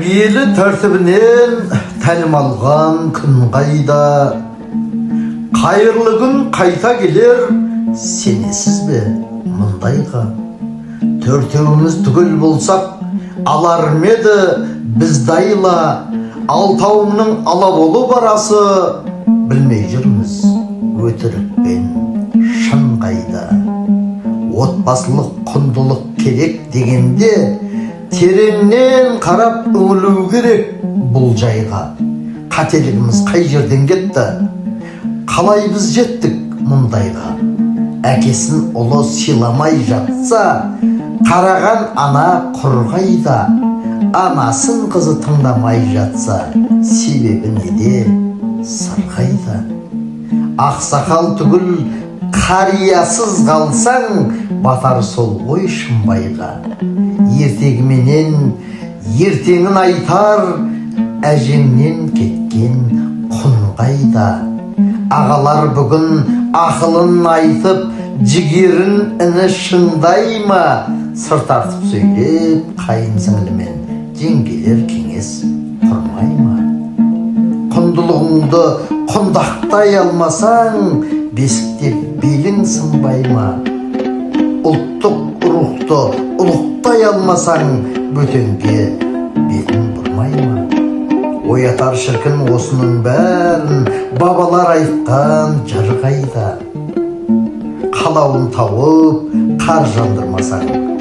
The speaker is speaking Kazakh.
тәрбиелі тәртібінен тәлім алған күн қайда, қайырлы күн қайта келер, сенесіз бе мұндайға? Төртеуіміз түгел болсақ, алар меді бізді айла, алтауымның ала болу барасы, білмей жүрміз өтірік пен шын қайда. Отбасылық құндылық керек дегенде, тереңнен қарап үңілу керек бұл жайға. Қателігіміз қай жерден кетті? Қалай біз жеттік мұндайға? Әкесін ұлы сыйламай жатса, қараған ана құр қайда? Анасын қызы тыңдамай жатса, себебі неде, сыр қайда? Ақсақал түгіл қариясыз қалсаң, батар сол ғой шымбайға. Ертегіменен ертеңін айтар, әжеңнен кеткен құн қайда? Ағалар бүгін ақылын айтып, жігерін іні шыңдай ма? Сыр тартып сөйлеп, қайын сіңілімен жеңгелер кеңес құрмай ма? Құндылығыңды құндақтай алмасаң, бесікте белің сынбай ма? Ұлттық рухты ұлықтай алмасаң, бөтенге бетін бұрмай ма? Оятар шіркін осының бәрін бабалар айтқан жыр қайда? Қалауын тауып қар жандырмасаң,